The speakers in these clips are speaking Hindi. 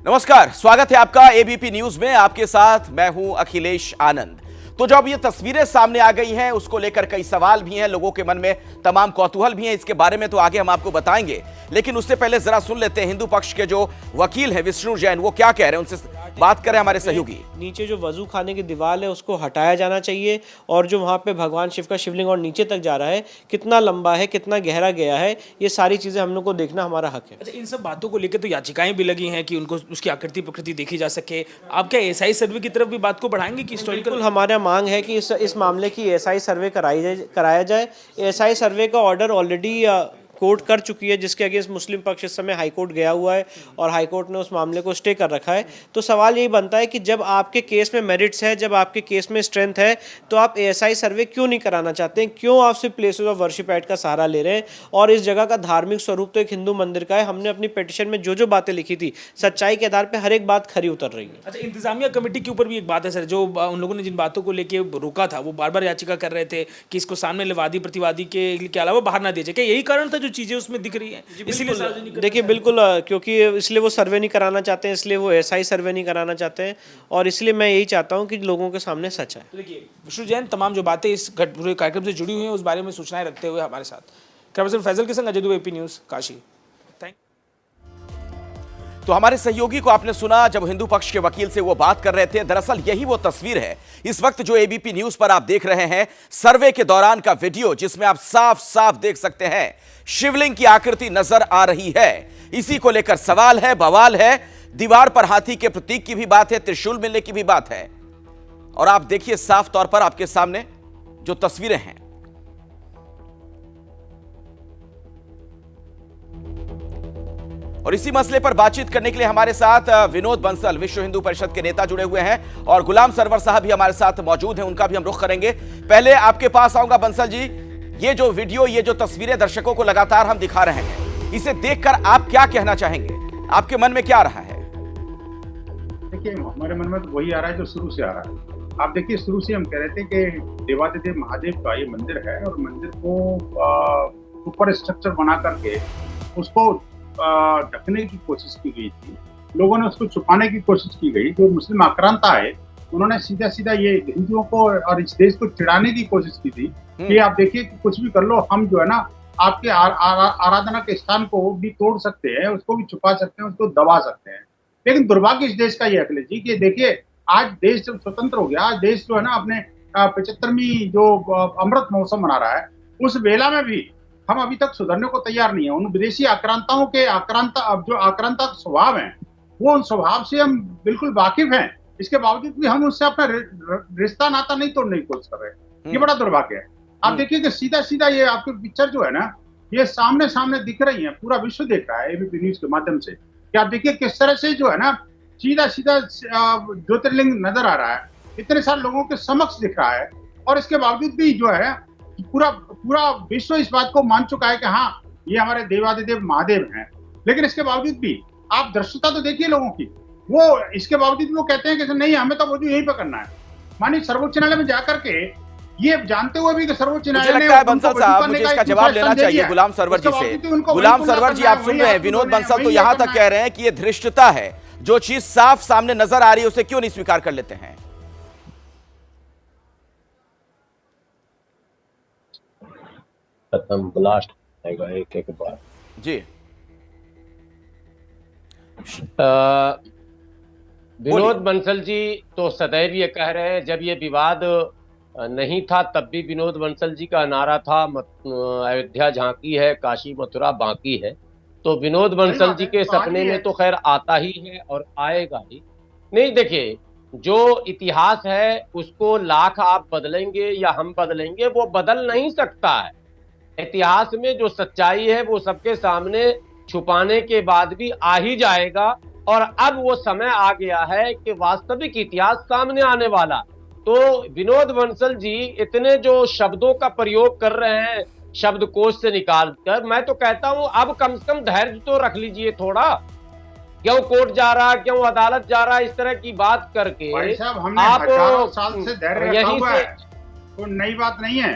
नमस्कार, स्वागत है आपका एबीपी न्यूज में। आपके साथ मैं हूं अखिलेश आनंद। तो जब ये तस्वीरें सामने आ गई हैं, उसको लेकर कई सवाल भी हैं, लोगों के मन में तमाम कौतूहल भी हैं। इसके बारे में तो आगे हम आपको बताएंगे, लेकिन उससे पहले जरा सुन लेते हैं हिंदू पक्ष के जो वकील हैं विष्णु जैन, वो क्या कह रहे हैं। उनसे बात करें हमारे सहयोगी। नीचे जो वजू खाने की दीवार है उसको हटाया जाना चाहिए, और जो वहाँ पे भगवान शिव का शिवलिंग और नीचे तक जा रहा है, कितना लंबा है, कितना गहरा गया है, ये सारी चीजें हम लोग को देखना हमारा हक है। अच्छा, इन सब बातों को लेकर तो याचिकाएं भी लगी हैं कि उनको उसकी आकृति प्रकृति देखी जा सके। आप क्या एसआई सर्वे की तरफ भी बात को बढ़ाएंगे कि बिल्कुल हमारा मांग है कि इस मामले की एसआई सर्वे कराया जाए। एसआई सर्वे का ऑर्डर ऑलरेडी कोर्ट कर चुकी है, जिसके अगेंस्ट मुस्लिम पक्ष इस समय हाई कोर्ट गया हुआ है और हाई कोर्ट ने उस मामले को स्टे कर रखा है। तो सवाल यही बनता है कि जब आपके केस में मेरिट्स है, जब आपके केस में स्ट्रेंथ है, तो आप एएसआई सर्वे क्यों नहीं कराना चाहते हैं? क्यों आप सिर्फ प्लेसेस ऑफ वर्शिप एक्ट का सहारा ले रहे हैं? और इस जगह का धार्मिक स्वरूप तो एक हिंदू मंदिर का है। हमने अपनी पिटीशन में जो बातें लिखी थी, सच्चाई के आधार पर हर एक बात खरी उतर रही है। अच्छा, इंतजामिया कमेटी के ऊपर भी एक बात है सर, जो उन लोगों ने जिन बातों को लेके रोका था, वो बार बार याचिका कर रहे थे कि इसको सामने वादी प्रतिवादी के अलावा बाहर ना दिया जाए। क्या यही कारण था जो चीजें उसमें दिख रही? इसीलिए देखिए बिल्कुल, क्योंकि इसलिए वो सर्वे नहीं कराना चाहते हैं, इसलिए वो एसआई सर्वे नहीं कराना चाहते हैं, और इसलिए मैं यही चाहता हूं कि लोगों के सामने सच है। तो देखिए, विष्णु जैन तमाम जो बातें इस पूरे कार्यक्रम से जुड़ी हुई हैं, उस बारे में सूचनाएं रखते हुए हमारे साथ कैमरा फैजल के संग अजय दुबे, एबीपी न्यूज, काशी। तो हमारे सहयोगी को आपने सुना जब हिंदू पक्ष के वकील से वो बात कर रहे थे। दरअसल यही वो तस्वीर है इस वक्त जो एबीपी न्यूज पर आप देख रहे हैं, सर्वे के दौरान का वीडियो, जिसमें आप साफ साफ देख सकते हैं शिवलिंग की आकृति नजर आ रही है। इसी को लेकर सवाल है, बवाल है। दीवार पर हाथी के प्रतीक की भी बात है, त्रिशूल मिलने की भी बात है। और आप देखिए साफ तौर पर आपके सामने जो तस्वीरें हैं। और इसी मसले पर बातचीत करने के लिए हमारे साथ विनोद बंसल, विश्व हिंदू परिषद के नेता, जुड़े हुए हैं, और गुलाम सरवर साहब भी हमारे साथ मौजूद हैं। उनका भी हम रुख करेंगे। पहले आपके पास आऊंगा बंसल जी। ये जो वीडियो, ये जो तस्वीरें दर्शकों को लगातार हम दिखा रहे हैं, इसे देखकर आप क्या कहना चाहेंगे? आपके मन में क्या आ रहा है? देखिए, हमारे मन में तो वही आ रहा है जो शुरू से आ रहा है। आप देखिए, शुरू से हम कह रहे थे कि देवादिदेव महादेव का ये मंदिर है, और मंदिर को ऊपर स्ट्रक्चर बना करके उसको ढकने की कोशिश की गई थी। लोगों ने उसको छुपाने की कोशिश की गई। जो मुस्लिम आक्रांता है, उन्होंने सीधा सीधा ये हिंदुओं को और इस देश को चिढ़ाने की कोशिश की थी कि आप देखिए कि कुछ भी कर लो, हम जो है ना आपके आराधना के स्थान को भी तोड़ सकते हैं, उसको भी छुपा सकते हैं, उसको दबा सकते हैं। लेकिन दुर्भाग्य इस देश का ये अखिलेश जी कि देखिए, आज देश जब स्वतंत्र हो गया, आज देश जो है ना अपने 75वीं जो अमृत महोत्सव मना रहा है, उस वेला में भी हम अभी तक सुधरने को तैयार नहीं है। उन विदेशी आक्रांताओं के जो आक्रांता स्वभाव है, वो उन स्वभाव से हम बिल्कुल वाकिफ हैं। इसके बावजूद भी हम उससे अपना रिश्ता नाता नहीं तोड़ने की कोशिश कर रहे हैं। ये बड़ा दुर्भाग्य है। आप देखिए कि सीधा सीधा ये आपकी पिक्चर जो है ना, ये सामने सामने दिख रही है, पूरा विश्व देख रहा है एबीपी न्यूज के माध्यम से, कि आप देखिए किस तरह से जो है ना सीधा सीधा ज्योतिर्लिंग नजर आ रहा है, इतने सारे लोगों के समक्ष दिख रहा है। और इसके बावजूद भी जो है पूरा विश्व इस बात को मान चुका है कि हाँ, ये हमारे देवादिदेव महादेव हैं। लेकिन इसके बावजूद भी आप दृश्यता तो देखिए लोगों की, वो इसके बावजूद वो कहते हैं कि नहीं, हमें तो वजू यहीं पर करना है। मानिए सर्वोच्च न्यायालय में जाकर के ये जानते हुए भी कि सर्वोच्च न्यायालय ने, बंसल साहब, मुझे इसका जवाब लेना चाहिए गुलाम सरवर जी से। गुलाम सरवर जी, आप सुन रहे हैं, विनोद बंसल तो यहां तक कह रहे हैं कि ये धृष्टता है, जो चीज साफ सामने नजर आ रही है उसे क्यों नहीं स्वीकार कर लेते हैं? खत्म, ब्लास्ट आएगा एक एक बार जी। विनोद बंसल जी तो सदैव ये कह रहे हैं, जब ये विवाद नहीं था तब भी विनोद बंसल जी का नारा था अयोध्या झांकी है, काशी मथुरा बाकी है। तो विनोद बंसल जी के सपने में तो खैर आता ही है और आएगा ही। नहीं, देखिए, जो इतिहास है उसको लाख आप बदलेंगे या हम बदलेंगे, वो बदल नहीं सकता है। इतिहास में जो सच्चाई है वो सबके सामने छुपाने के बाद भी आ ही जाएगा, और अब वो समय आ गया है कि वास्तविक इतिहास सामने आने वाला। तो विनोद बंसल जी इतने जो शब्दों का प्रयोग कर रहे हैं शब्दकोश से निकालकर, मैं तो कहता हूं अब कम से कम धैर्य तो रख लीजिए थोड़ा। क्यों कोर्ट जा रहा, क्यों अदालत जा रहा, इस तरह की बात करके आप हजारों साल से धैर्य रखा हुआ है, तो नई बात नहीं है।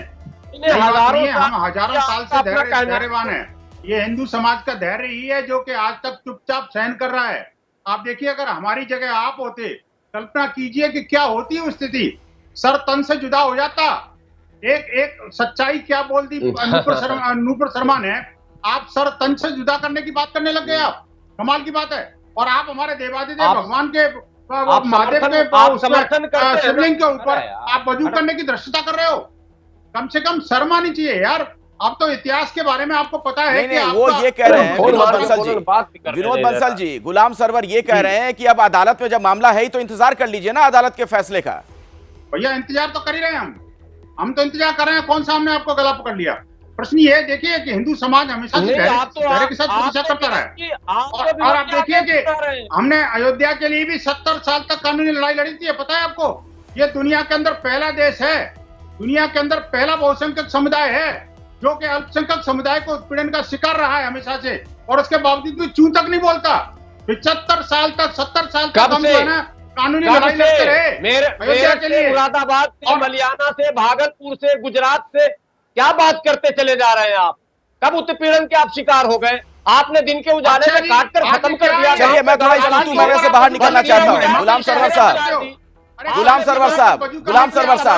हम हजारों साल से धैर्यवान है। ये हिंदू समाज का धैर्य ही है जो कि आज तक चुपचाप सहन कर रहा है। आप देखिए, अगर हमारी जगह आप होते, कल्पना कीजिए कि क्या होती है स्थिति। सर तन से जुदा हो जाता। एक सच्चाई क्या बोल दी नूपुर शर्मा ने, आप सर तन से जुदा करने की बात करने लग गए। आप कमाल की बात है। और आप हमारे देवादिदेव भगवान के महादेव के शिवलिंग के ऊपर आप वजू करने की दृष्टता कर रहे हो। कम से कम शर्म आनी चाहिए यार। अब तो इतिहास के बारे में आपको पता है कि वो ये कह रहे हैं विनोद बंसल जी, गुलाम सरवर ये कह रहे हैं कि अब अदालत में जब मामला है ही तो इंतजार कर लीजिए ना अदालत के फैसले का। भैया इंतजार तो कर ही रहे हैं हम तो इंतजार कर रहे हैं। कौन सा हमने आपको गला पकड़ लिया? प्रश्न ये देखिए कि हिंदू समाज हमेशा से धैर्य के साथ प्रतीक्षा करता रहा है। और आप देखिए कि हमने अयोध्या के लिए भी 70 साल तक कानूनी लड़ाई लड़ी थी। पता है आपको, ये दुनिया के अंदर पहला देश है, दुनिया के अंदर पहला बहुसंख्यक समुदाय है जो कि अल्पसंख्यक समुदाय को उत्पीड़न का शिकार रहा है हमेशा से, और उसके बावजूद भी चूं तक नहीं बोलता। 75 साल तक 70 साल तक हम कानूनी लड़ाई लड़ते रहे। मेरठ से, मुरादाबाद से, मलियाना से, भागलपुर से, गुजरात से क्या बात करते चले जा रहे हैं आप? कब उत्पीड़न के आप शिकार हो गए? आपने दिन के उजाले में काट कर खत्म कर दिया। चलिए मैं थोड़ा इस तूतू मैंने से बाहर निकलना चाहता हूँ। गुलाम सरवर साहब,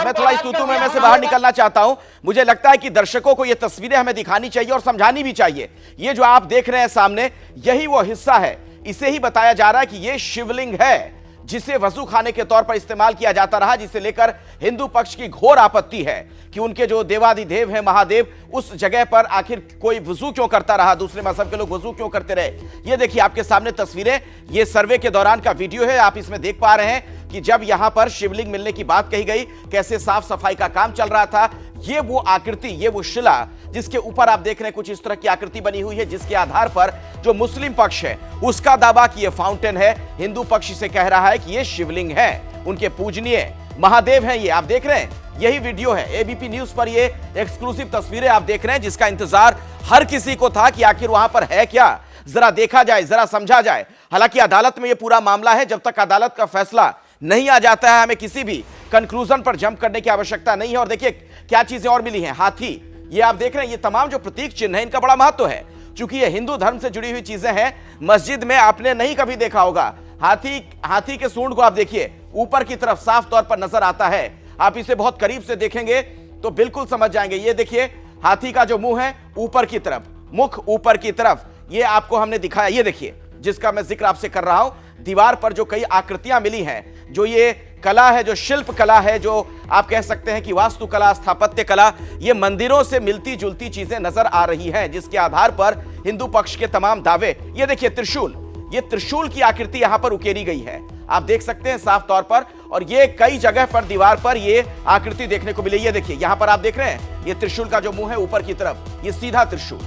मैं थोड़ा इस तूतू मैंने से बाहर निकलना चाहता हूं। मुझे लगता है कि दर्शकों को ये तस्वीरें हमें दिखानी चाहिए और समझानी भी चाहिए। ये जो आप देख रहे हैं सामने, यही वो हिस्सा है। इसे ही बताया जा रहा है कि ये शिवलिंग है जिसे वजू खाने के तौर पर इस्तेमाल किया जाता रहा, जिसे लेकर हिंदू पक्ष की घोर आपत्ति है कि उनके जो देवादिदेव हैं महादेव, उस जगह पर आखिर कोई वजू क्यों करता रहा, दूसरे मजहब के लोग वजू क्यों करते रहे। ये देखिए आपके सामने तस्वीरें, ये सर्वे के दौरान का वीडियो है। आप इसमें देख पा रहे हैं कि जब यहां पर शिवलिंग मिलने की बात कही गई, कैसे साफ सफाई का काम चल रहा था। ये वो आकृति, ये वो शिला जिसके ऊपर आप देख रहे हैं कुछ इस तरह की आकृति बनी हुई है, जिसके आधार पर जो मुस्लिम पक्ष है उसका दावा कि ये फाउंटेन है, हिंदू पक्ष से कह रहा है कि ये शिवलिंग है, उनके पूजनीय महादेव हैं। ये आप देख रहे हैं, यही वीडियो है। एबीपी न्यूज पर ये एक्सक्लूसिव तस्वीरें आप देख रहे हैं, जिसका इंतजार हर किसी को था कि आखिर वहां पर है क्या, जरा देखा जाए, जरा समझा जाए। हालांकि अदालत में यह पूरा मामला है, जब तक अदालत का फैसला नहीं आ जाता है हमें किसी भी कंक्लूजन पर जंप करने की आवश्यकता नहीं है। और देखिए क्या चीजें और मिली हैं। हाथी, ये आप देख रहे हैं, ये तमाम जो प्रतीक चिन्ह है इनका बड़ा महत्व है, क्योंकि ये हिंदू धर्म से जुड़ी हुई चीजें हैं। मस्जिद में आपने नहीं कभी देखा होगा हाथी के सूंड को आप देखिए ऊपर की तरफ साफ तौर पर नजर आता है। आप इसे बहुत करीब से देखेंगे तो बिल्कुल समझ जाएंगे। ये देखिए हाथी का जो मुंह है ऊपर की तरफ, मुख ऊपर की तरफ, ये आपको हमने दिखाया। ये देखिए जिसका मैं जिक्र आपसे कर रहा हूं, दीवार पर जो कई आकृतियां मिली हैं, जो ये कला है, जो शिल्प कला है, जो आप कह सकते हैं कि वास्तुकला, स्थापत्य कला, ये मंदिरों से मिलती जुलती चीजें नजर आ रही हैं, जिसके आधार पर हिंदू पक्ष के तमाम दावे। ये देखिए त्रिशूल, ये त्रिशूल की आकृति यहां पर उकेरी गई है, आप देख सकते हैं साफ तौर पर। और ये कई जगह पर दीवार पर ये आकृति देखने को मिली। ये देखिए यहां पर आप देख रहे हैं, ये त्रिशूल का जो मुंह है ऊपर की तरफ, ये सीधा त्रिशूल।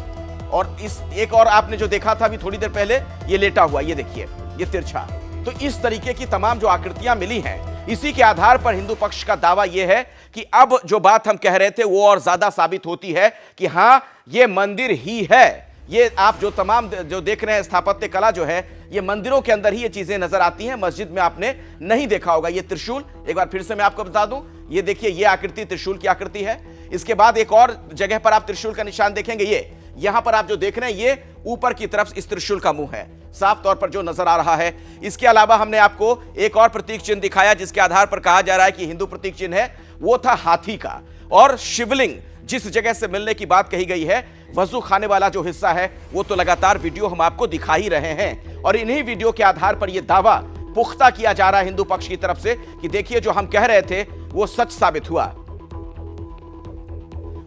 और इस एक और आपने जो देखा था अभी थोड़ी देर पहले, ये लेटा हुआ, ये देखिए ये तिरछा। तो इस तरीके की तमाम जो आकृतियां मिली हैं, इसी के आधार पर हिंदू पक्ष का दावा यह है कि अब जो बात हम कह रहे थे वो और ज्यादा साबित होती है कि हां ये मंदिर ही है। ये आप जो तमाम जो देख रहे हैं स्थापत्य कला जो है, ये मंदिरों के अंदर ही ये चीजें नजर आती हैं, मस्जिद में आपने नहीं देखा होगा। ये त्रिशूल, एक बार फिर से मैं आपको बता दूं, ये देखिए ये आकृति त्रिशूल की आकृति है। इसके बाद एक और जगह पर आप त्रिशूल का निशान देखेंगे, ये यहां पर आप जो देख रहे हैं, ये ऊपर की तरफ इस त्रिशूल का मुंह है, साफ तौर पर जो नजर आ रहा है। इसके अलावा हमने आपको एक और प्रतीक चिन्ह दिखाया, जिसके आधार पर कहा जा रहा है कि हिंदू प्रतीक चिन्ह है, वो था हाथी का। और शिवलिंग जिस जगह से मिलने की बात कही गई है, वजू खाने वाला जो हिस्सा है, वो तो लगातार वीडियो हम आपको दिखा ही रहे हैं। और इन्हीं वीडियो के आधार पर यह दावा पुख्ता किया जा रहा है हिंदू पक्ष की तरफ से कि देखिए जो हम कह रहे थे वो सच साबित हुआ।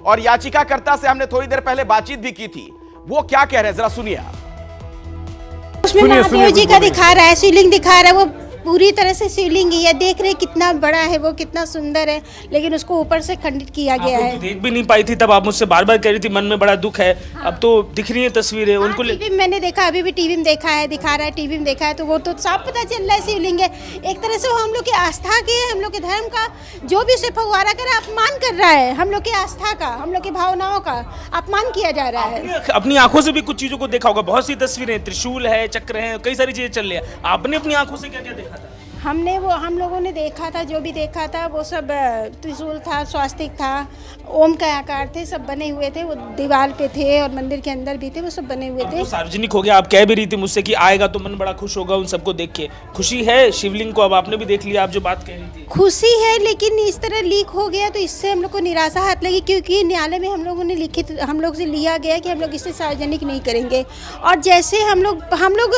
और याचिकाकर्ता से हमने थोड़ी देर पहले बातचीत भी की थी, वो क्या कह रहे हैं जरा सुनिए आप। उसमें महादेव जी का दिखा रहा है, शिवलिंग दिखा रहा है, वो पूरी तरह से शिवलिंग ही है। देख रहे कितना बड़ा है वो, कितना सुंदर है, लेकिन उसको ऊपर से खंडित किया गया है। देख भी नहीं पाई थी तब, आप मुझसे बार बार कह रही थी मन में बड़ा दुख है। अब तो दिख रही है तस्वीरें उनको। टीवी में मैंने देखा, अभी भी टीवी में देखा है, दिखा रहा है, टीवी में देखा है, तो वो तो साफ पता चल रहा है शिवलिंग है। एक तरह से वो हम लोग की आस्था की, हम लोग के धर्म का जो भी उसे फव्वारा कर अपमान कर रहा है, हम लोग की आस्था का, हम लोग की भावनाओं का अपमान किया जा रहा है। अपनी आंखों से भी कुछ चीजों को देखा होगा, बहुत सी तस्वीरें, त्रिशूल है, चक्र है, कई सारी चीजें चल रही है। आपने अपनी आंखों से क्या क्या देखा था? हम लोगों ने देखा था, जो भी देखा था वो सब त्रिशूल था, स्वास्तिक था, ओम का आकार थे, सब बने हुए थे, वो दीवार पे थे और मंदिर के अंदर भी थे, वो सब बने हुए थे। तो सार्वजनिक हो गया, आप कह भी रही थी मुझसे कि आएगा तो मन बड़ा खुश होगा उन सबको देख के। खुशी है शिवलिंग को, अब आपने भी देख लिया, आप जो बात कह रही थी। खुशी है, लेकिन इस तरह लीक हो गया तो इससे हम लोग को निराशा हाथ लगी, क्योंकि न्यायालय में हम लोगों ने लिखित हम लोग से लिया गया कि हम लोग इसे सार्वजनिक नहीं करेंगे। और जैसे हम लोग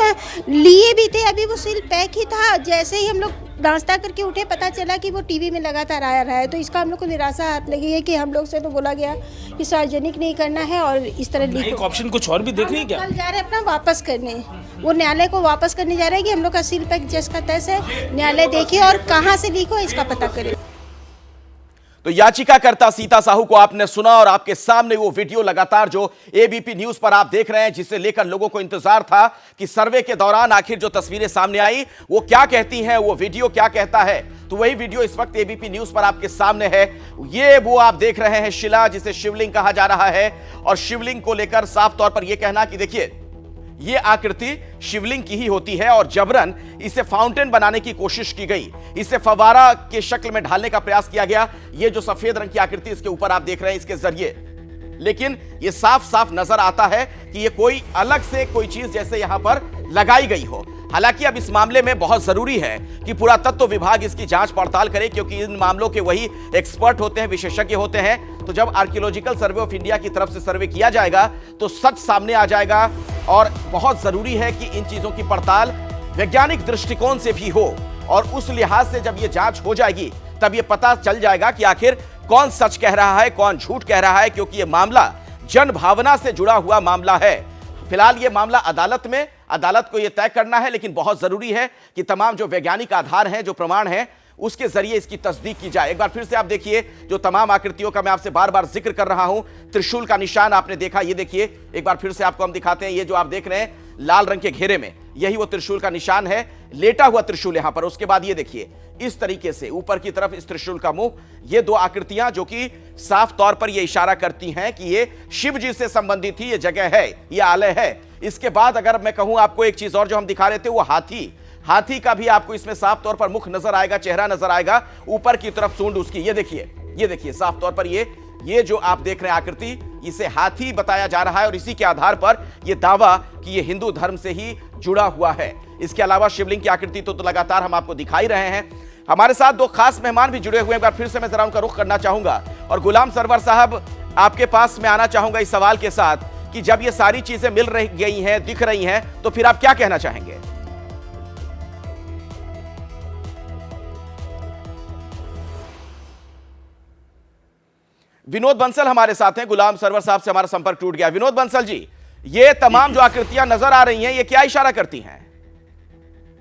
लिए भी थे, अभी वो सील पैक ही था, जैसे ही हम लोग नाश्ता करके उठे पता चला कि वो टीवी में लगातार आ रहा है, तो इसका हम लोग को निराशा हाथ लगी है कि हम लोग से तो बोला गया कि सार्वजनिक नहीं करना है और इस तरह लीक। एक ऑप्शन कुछ और भी देख रही है क्या? कल जा रहे हैं अपना वापस करने, वो न्यायालय को वापस करने जा रहे हैं कि हम लोग का सील पैक जैसा तैस है, न्यायालय देखे और कहाँ से लीक हो इसका पता करे। तो याचिकाकर्ता सीता साहू को आपने सुना और आपके सामने वो वीडियो लगातार जो एबीपी न्यूज पर आप देख रहे हैं, जिसे लेकर लोगों को इंतजार था कि सर्वे के दौरान आखिर जो तस्वीरें सामने आई वो क्या कहती हैं, वो वीडियो क्या कहता है। तो वही वीडियो इस वक्त एबीपी न्यूज पर आपके सामने है। ये वो आप देख रहे हैं शिला, जिसे शिवलिंग कहा जा रहा है, और शिवलिंग को लेकर साफ तौर पर यह कहना कि देखिए ये आकृति शिवलिंग की ही होती है और जबरन इसे फाउंटेन बनाने की कोशिश की गई, इसे फवारा के शक्ल में ढालने का प्रयास किया गया। ये जो सफेद रंग की आकृति इसके ऊपर आप देख रहे हैं इसके जरिए, लेकिन ये साफ साफ नजर आता है कि ये कोई अलग से कोई चीज जैसे यहां पर लगाई गई हो। हालांकि अब इस मामले में बहुत जरूरी है कि पुरातत्व विभाग इसकी जांच पड़ताल करे, क्योंकि इन मामलों के वही एक्सपर्ट होते हैं, विशेषज्ञ होते हैं। तो जब आर्कियोलॉजिकल सर्वे ऑफ इंडिया की तरफ से सर्वे किया जाएगा तो सच सामने आ जाएगा, और बहुत जरूरी है कि इन चीजों की पड़ताल वैज्ञानिक दृष्टिकोण से भी हो, और उस लिहाज से जब यह जांच हो जाएगी तब यह पता चल जाएगा कि आखिर कौन सच कह रहा है, कौन झूठ कह रहा है, क्योंकि यह मामला जन भावना से जुड़ा हुआ मामला है। फिलहाल यह मामला अदालत में, अदालत को यह तय करना है, लेकिन बहुत जरूरी है कि तमाम जो वैज्ञानिक आधार हैं, जो प्रमाण हैं, उसके जरिए इसकी तस्दीक की जाए। एक बार फिर से आप देखिए, जो तमाम आकृतियों का मैं आपसे बार बार जिक्र कर रहा हूं, त्रिशूल का निशान आपने देखा, ये देखिए एक बार फिर से आपको हम दिखाते हैं। ये जो आप देख रहे हैं लाल रंग के घेरे में, यही वो त्रिशूल का निशान है, लेटा हुआ त्रिशूल यहां पर। उसके बाद ये देखिए इस तरीके से ऊपर की तरफ इस त्रिशूल का मुंह, ये दो आकृतियां जो कि साफ तौर पर यह इशारा करती हैं कि ये शिव जी से संबंधित ही ये जगह है, ये आलय है। इसके बाद अगर मैं कहूं आपको एक चीज और जो हम दिखा रहे थे, वो हाथी का भी आपको इसमें साफ तौर पर मुख नजर आएगा, चेहरा नजर आएगा, ऊपर की तरफ सूंड उसकी, ये देखिए साफ तौर पर ये जो आप देख रहे हैं आकृति, इसे हाथी बताया जा रहा है, और इसी के आधार पर यह दावा कि यह हिंदू धर्म से ही जुड़ा हुआ है। इसके अलावा शिवलिंग की आकृति तो लगातार हम आपको दिखाई रहे हैं। हमारे साथ दो खास मेहमान भी जुड़े हुए हैं, एक बार फिर से मैं जरा उनका रुख करना चाहूंगा, और गुलाम सरवर साहब आपके पास में आना चाहूंगा इस सवाल के साथ कि जब ये सारी चीजें मिल रही गई हैं, दिख रही हैं, तो फिर आप क्या कहना चाहेंगे? विनोद बंसल हमारे साथ हैं, गुलाम सरवर साहब से हमारा संपर्क टूट गया। विनोद बंसल जी, ये तमाम जो आकृतियां नजर आ रही हैं, ये क्या इशारा करती हैं?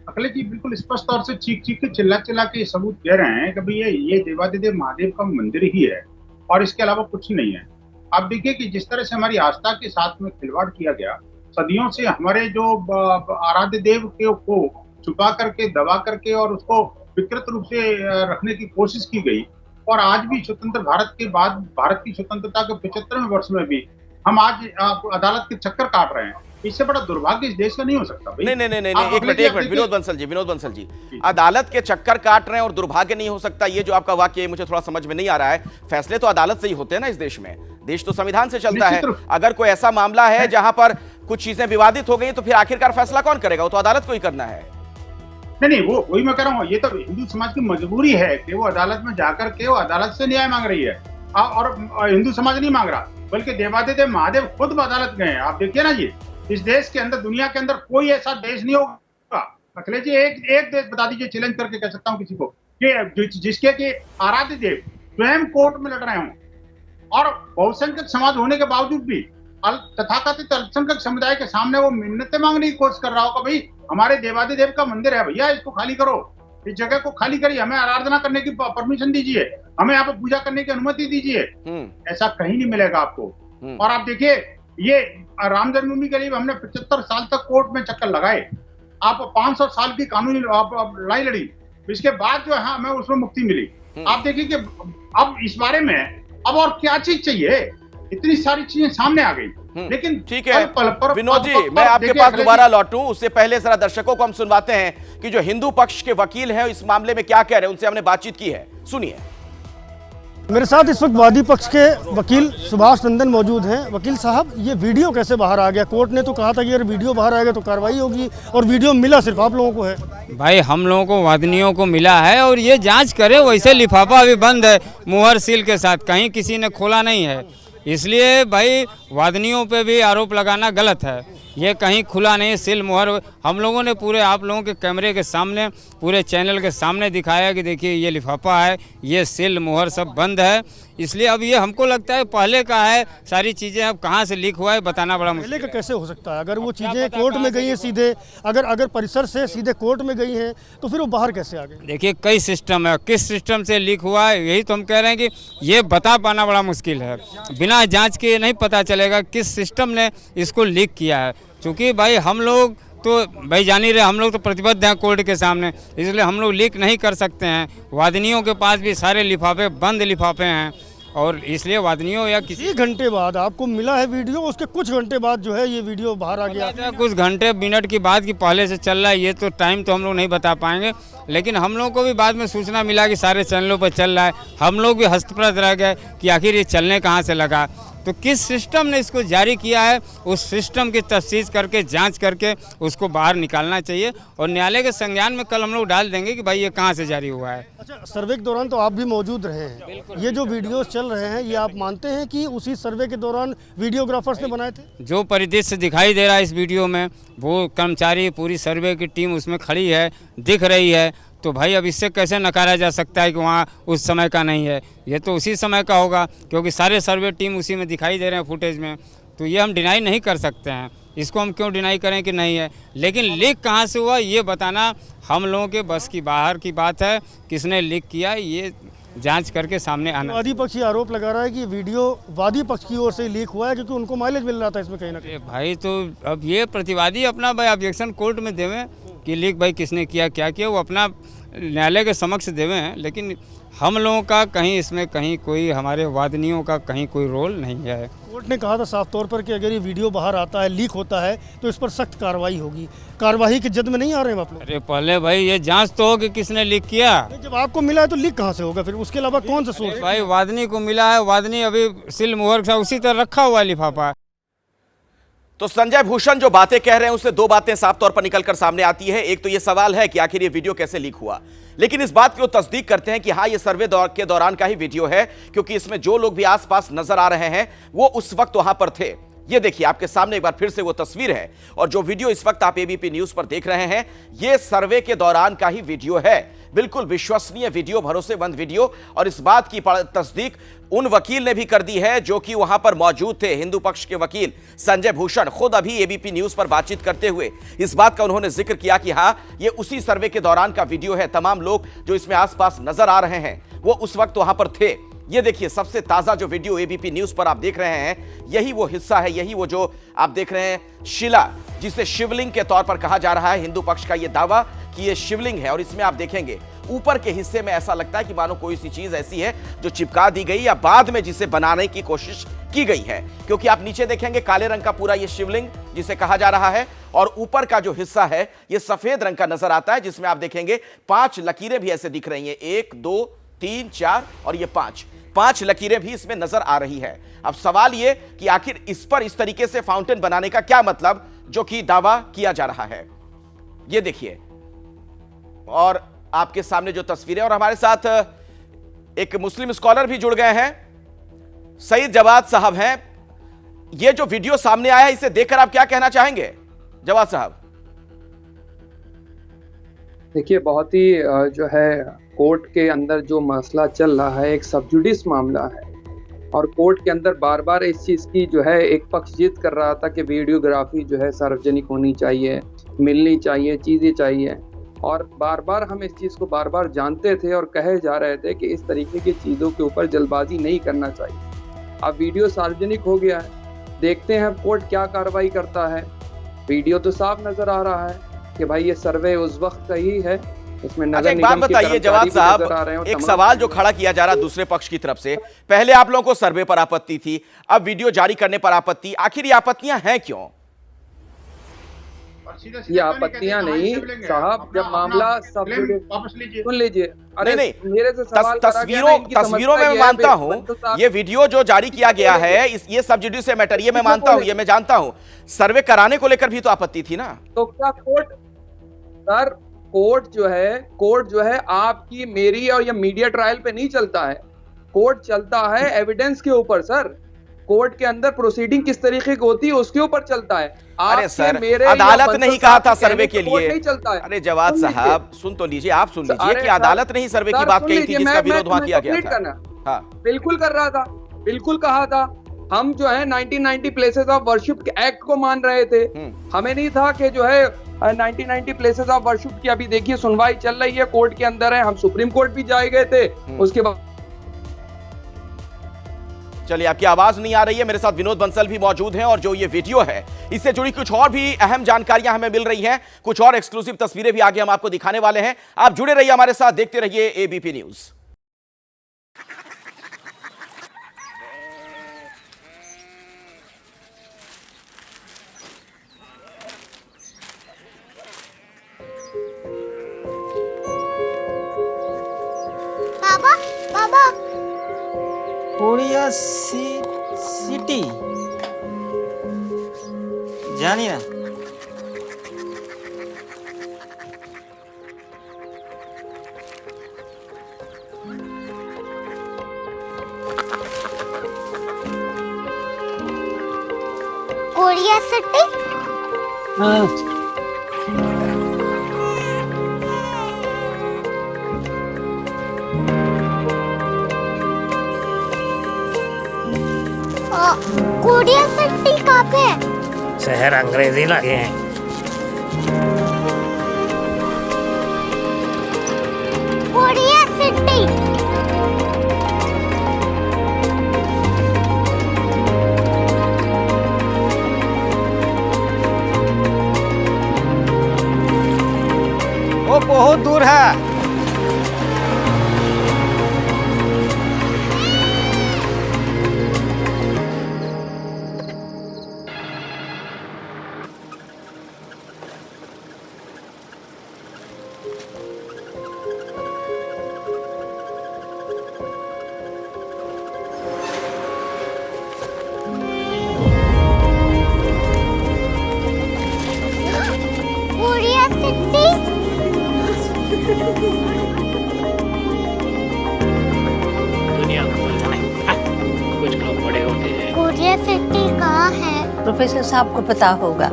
अखिलेश जी बिल्कुल स्पष्ट तौर से चीख के चिल्ला के सबूत दे रहे हैं कि भाई ये देवादिदेव महादेव का मंदिर ही है और इसके अलावा कुछ नहीं है। आप देखिए कि जिस तरह से हमारी आस्था के साथ में खिलवाड़ किया गया, सदियों से हमारे जो आराध्य देव को छुपा करके, दबा करके और उसको विकृत रूप से रखने की कोशिश की गई, और आज भी स्वतंत्र भारत के बाद, भारत की स्वतंत्रता के 75वें वर्ष में भी हम आज अदालत के चक्कर काट रहे हैं। इससे बड़ा दुर्भाग्य इस देश का नहीं हो सकता भाई। नहीं, एक मिनट विनोद बंसल जी, अदालत के चक्कर काट रहे हैं और दुर्भाग्य नहीं हो सकता, ये जो आपका वाक्य मुझे थोड़ा समझ में नहीं आ रहा है। फैसले तो अदालत से ही होते हैं ना इस देश में, देश तो संविधान से चलता है। अगर कोई ऐसा मामला है जहां पर कुछ चीजें विवादित हो गई, तो फिर आखिरकार फैसला कौन करेगा? वो तो अदालत को ही करना है। नहीं, वो वही मैं कह रहा हूँ, ये तो हिंदू समाज की मजबूरी है कि वो अदालत में जाकर के वो अदालत से न्याय मांग रही है, और हिंदू समाज नहीं मांग रहा, बल्कि देवादिदेव महादेव खुद अदालत गए हैं। आप देखिए ना जी, इस देश के अंदर, दुनिया के अंदर कोई ऐसा देश नहीं होगा। अखिलेश जी, एक देश बता दीजिए, चैलेंज करके कह सकता हूँ किसी को, कि जिसके कि आराध्य देव स्वयं कोर्ट में लड़ रहे हों, और बहुसंख्यक समाज होने के बावजूद भी तथाकथित अल्पसंख्यक समुदाय के सामने वो मिन्नतें मांगने की कोशिश कर रहा होगा, भाई हमारे देवादिदेव का मंदिर है भैया, इसको खाली करो, इस जगह को खाली करिए, हमें आराधना करने की परमिशन दीजिए, हमें यहाँ पे पूजा करने की अनुमति दीजिए। ऐसा कहीं नहीं मिलेगा आपको। और आप देखिए, ये राम जन्मभूमि के लिए हमने 75 साल तक कोर्ट में चक्कर लगाए, आप 500 साल की कानूनी लड़ाई लड़ी, इसके बाद जो है हमें उसमें मुक्ति मिली। आप देखिए कि अब इस बारे में अब और क्या चीज चाहिए, इतनी सारी चीजें सामने आ गई। लेकिन ठीक है पल पर विनोद जी, मैं आपके देखिए, पास अखिलेश दोबारा जी, लौटूं उससे पहले जरा दर्शकों को हम सुनवाते हैं कि जो हिंदू पक्ष के वकील हैं इस मामले में क्या कह रहे हैं, उनसे हमने बातचीत की है, सुनिए। मेरे साथ इस वक्त वादी पक्ष के वकील सुभाष नंदन मौजूद हैं। वकील साहब, ये वीडियो कैसे बाहर आ गया? कोर्ट ने तो कहा था कि अगर वीडियो बाहर आएगा तो कार्रवाई होगी, और वीडियो मिला सिर्फ आप लोगों को है। भाई हम लोगों को वादनियों को मिला है और ये जांच करे। वैसे लिफाफा अभी बंद है मुहर सील के साथ, कहीं किसी ने खोला नहीं है, इसलिए भाई वादनियों पे भी आरोप लगाना गलत है। ये कहीं खुला नहीं, सील मुहर हम लोगों ने पूरे आप लोगों के कैमरे के सामने, पूरे चैनल के सामने दिखाया कि देखिए ये लिफाफा है, ये सील मुहर सब बंद है। इसलिए अब ये हमको लगता है पहले का है, सारी चीज़ें अब कहाँ से लीक हुआ है बताना बड़ा मुश्किल पहले का कैसे हो सकता है? अगर वो चीज़ें कोर्ट में गई हैं सीधे, अगर परिसर से सीधे कोर्ट में गई हैं तो फिर वो बाहर कैसे आ गई? देखिए कई सिस्टम है, किस सिस्टम से लीक हुआ है यही तो हम कह रहे हैं कि ये बता पाना बड़ा मुश्किल है। बिना जांच के नहीं पता चलेगा किस सिस्टम ने इसको लीक किया है। क्योंकि भाई हम लोग तो भाई जान ही रहे, हम लोग तो प्रतिबद्ध हैं कोर्ट के सामने, इसलिए हम लोग लीक नहीं कर सकते हैं। वादनियों के पास भी सारे लिफाफे बंद लिफाफे हैं, और इसलिए वादनियों या किसी घंटे बाद आपको मिला है वीडियो, उसके कुछ घंटे बाद जो है ये वीडियो बाहर आ गया। कुछ घंटे मिनट की बात की पहले से चल रहा है, ये तो टाइम तो हम लोग नहीं बता पाएंगे, लेकिन हम लोग को भी बाद में सूचना मिला कि सारे चैनलों पर चल रहा है। हम लोग भी हस्तप्रद रह गए कि आखिर ये चलने कहाँ से लगा। तो किस सिस्टम ने इसको जारी किया है, उस सिस्टम की तफ्तीश करके जांच करके उसको बाहर निकालना चाहिए, और न्यायालय के संज्ञान में कल हम लोग डाल देंगे कि भाई ये कहाँ से जारी हुआ है। अच्छा, सर्वे के दौरान तो आप भी मौजूद रहे हैं, ये जो वीडियोस चल रहे हैं ये आप मानते हैं कि उसी सर्वे के दौरान वीडियोग्राफर्स ने बनाए थे? जो परिदृश्य दिखाई दे रहा है इस वीडियो में, वो कर्मचारी पूरी सर्वे की टीम उसमें खड़ी है, दिख रही है, तो भाई अब इससे कैसे नकारा जा सकता है कि वहाँ उस समय का नहीं है? ये तो उसी समय का होगा, क्योंकि सारे सर्वे टीम उसी में दिखाई दे रहे हैं फुटेज में, तो ये हम डिनाई नहीं कर सकते हैं। इसको हम क्यों डिनाई करें कि नहीं है, लेकिन लीक कहाँ से हुआ ये बताना हम लोगों के बस की बाहर की बात है। किसने लीक किया ये जांच करके सामने आना। वादी पक्ष ये आरोप लगा रहा है कि वीडियो वादी पक्ष की ओर से लीक हुआ है क्योंकि उनको माइलेज मिल रहा था इसमें कहीं ना कहीं। भाई तो अब ये प्रतिवादी अपना भाई ऑब्जेक्शन कोर्ट में देवें कि लीक भाई किसने किया क्या किया, वो अपना न्यायालय के समक्ष देवें, लेकिन हम लोगों का कहीं इसमें कहीं कोई हमारे वादनियों का कहीं कोई रोल नहीं है। कोर्ट ने कहा था साफ तौर पर कि अगर ये वीडियो बाहर आता है, लीक होता है, तो इस पर सख्त कार्रवाई होगी। कार्रवाई की जद में नहीं आ रहे हैं आप लोग? अरे पहले भाई ये जांच तो हो कि किसने लीक किया। जब आपको मिला है तो लीक कहाँ से होगा फिर? उसके अलावा कौन सा सोर्स? भाई वादनी को मिला है, वादनी अभी सील मुहर से उसी तरह रखा हुआ लिफाफा। तो संजय भूषण जो बातें कह रहे हैं उससे दो बातें साफ तौर पर निकलकर सामने आती है। एक तो यह सवाल है कि आखिर ये वीडियो कैसे लीक हुआ, लेकिन इस बात की वो तस्दीक करते हैं कि हाँ ये सर्वे के दौरान का ही वीडियो है, क्योंकि इसमें जो लोग भी आसपास नजर आ रहे हैं वो उस वक्त वहां पर थे। ये देखिए आपके सामने एक बार फिर से वो तस्वीर है, और जो वीडियो इस वक्त आप एबीपी न्यूज पर देख रहे हैं ये सर्वे के दौरान का ही वीडियो है। बिल्कुल विश्वसनीय वीडियो, भरोसेमंद वीडियो, और इस बात की तस्दीक उन वकील ने भी कर दी है जो कि वहां पर मौजूद थे। हिंदू पक्ष के वकील संजय भूषण खुद अभी एबीपी न्यूज पर बातचीत करते हुए इस बात का उन्होंने जिक्र किया कि हाँ ये उसी सर्वे के दौरान का वीडियो है। तमाम लोग जो इसमें आसपास नजर आ रहे हैं वो उस वक्त वहां पर थे। ये देखिए सबसे ताजा जो वीडियो एबीपी न्यूज पर आप देख रहे हैं, यही वो हिस्सा है, यही वो जो आप देख रहे हैं शिला, जिसे शिवलिंग के तौर पर कहा जा रहा है। हिंदू पक्ष का ये दावा कि ये शिवलिंग है, और इसमें आप देखेंगे ऊपर के हिस्से में ऐसा लगता है कि मानो कोई सी चीज ऐसी है जो चिपका दी गई या बाद में जिसे बनाने की कोशिश की गई है, क्योंकि आप नीचे देखेंगे काले रंग का पूरा ये शिवलिंग जिसे कहा जा रहा है, और ऊपर का जो हिस्सा है ये सफेद रंग का नजर आता है, जिसमें आप देखेंगे 5 लकीरें भी ऐसे दिख रही हैं, 1 2 3 4 और ये 5 लकीरें भी इसमें नजर आ रही है। अब सवाल ये कि आखिर इस पर इस तरीके से फाउंटेन बनाने का क्या मतलब, जो कि दावा किया जा रहा है। ये देखिए, और आपके सामने जो तस्वीरें, और हमारे साथ एक मुस्लिम स्कॉलर भी जुड़ गए हैं, सईद जवाद साहब हैं। ये जो वीडियो सामने आया है इसे देखकर आप क्या कहना चाहेंगे जवाद साहब? देखिए बहुत ही जो है कोर्ट के अंदर जो मसला चल रहा है एक सबजुडिस मामला है, और कोर्ट के अंदर बार बार इस चीज़ की जो है एक पक्ष जिद कर रहा था कि वीडियोग्राफी जो है सार्वजनिक होनी चाहिए, मिलनी चाहिए, चीज़ें चाहिए, और बार बार हम इस चीज़ को बार बार जानते थे और कहे जा रहे थे कि इस तरीके की चीज़ों के ऊपर जल्दबाजी नहीं करना चाहिए। अब वीडियो सार्वजनिक हो गया है, देखते हैं कोर्ट क्या कार्रवाई करता है। वीडियो तो साफ नज़र आ रहा है कि भाई ये सर्वे उस वक्त का ही है इसमें अच्छा, नगर एक बात निगम के बताइए जवाब कर्मचारी भी नजर आ रहे साहब, हैं और एक तमाम सवाल जो खड़ा किया जा रहा है दूसरे पक्ष की तरफ से, पहले आप लोगों को सर्वे पर आपत्ति थी, अब वीडियो जारी करने पर आपत्ति, आखिर ये आपत्तियां हैं क्यों? ये आपत्तियां नहीं साहब, जब मामला सब सुन लीजिए। अरे नहीं, मेरे से सवाल करा गया ना, इनकी तस्वीरों में समस्या मैं ये है, मानता हूं, बंधु साहब, ये वीडियो जो जारी किया गया है ये सब जुडिशियल मैटर, ये मैं मानता हूं, ये मैं जानता हूं, सर्वे कराने को लेकर भी तो आपत्ति थी ना। तो क्या कोर्ट सर, कोर्ट जो है आपकी मेरी और ये मीडिया ट्रायल पे नहीं चलता है, कोर्ट चलता है एविडेंस के ऊपर सर। कोर्ट के अंदर प्रोसीडिंग किस तरीके की होती है उसके ऊपर चलता है। अरे सर, मेरे अदालत नहीं कहा था सर्वे के लिए, नहीं चलता है। अरे जवाद साहब सुन तो लीजिए, आप सुन लीजिए कि अदालत ने ही सर्वे की बात कही थी जिसका विरोध वहां किया गया था। हाँ, बिल्कुल कर रहा था, बिल्कुल कहा था। हम जो है 1990 प्लेसेस ऑफ वर्शिप एक्ट को मान रहे थे, हमें नहीं था कि जो है 1990 प्लेसेस ऑफ वर्शिप की अभी देखिए सुनवाई चल रही है, कोर्ट के अंदर है, हम सुप्रीम कोर्ट भी जाए गए थे। उसके बाद चलिए, आपकी आवाज नहीं आ रही है, मेरे साथ विनोद बंसल भी मौजूद हैं और जो ये वीडियो है इससे जुड़ी कुछ और भी अहम जानकारियां हमें मिल रही हैं, कुछ और एक्सक्लूसिव तस्वीरें भी आगे हम आपको दिखाने वाले हैं। आप जुड़े रहिए हमारे साथ, देखते रहिए एबीपी न्यूज। बाबा बाबा कोरिया सिटी जानी ना, कोरिया सिटी। कोरिया सिटी कहाँ पे है? शहर अंग्रेजी लगे हैं। Korea city. वो बहुत दूर है। Korea city. दुनिया कुछ लोग बड़े होते हैं। कोरिया सिटी कहाँ है? प्रोफेसर साहब को पता होगा।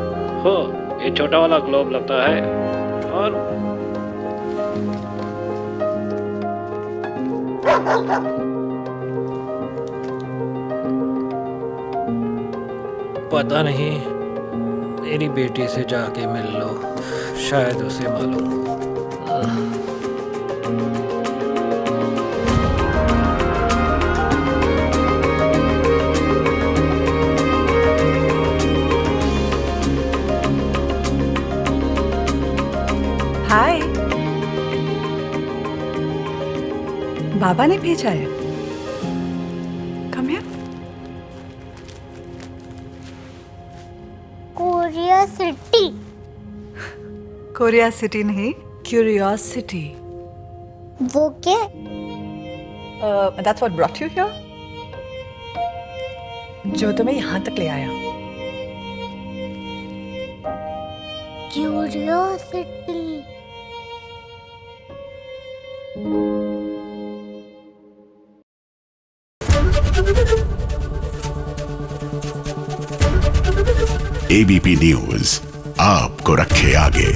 हो, ये छोटा वाला ग्लोब लगता है और पता नहीं, मेरी बेटी से जाके मिल लो, शायद उसे मालूम हो। हाय, बाबा ने भेजा है। Come here. Korea city. Korea city नहीं, क्यूरियोसिटी। वो क्या? That's what brought you here? जो तुम्हें यहाँ तक ले आया। क्यूरियोसिटी। एबीपी न्यूज आपको रखे आगे।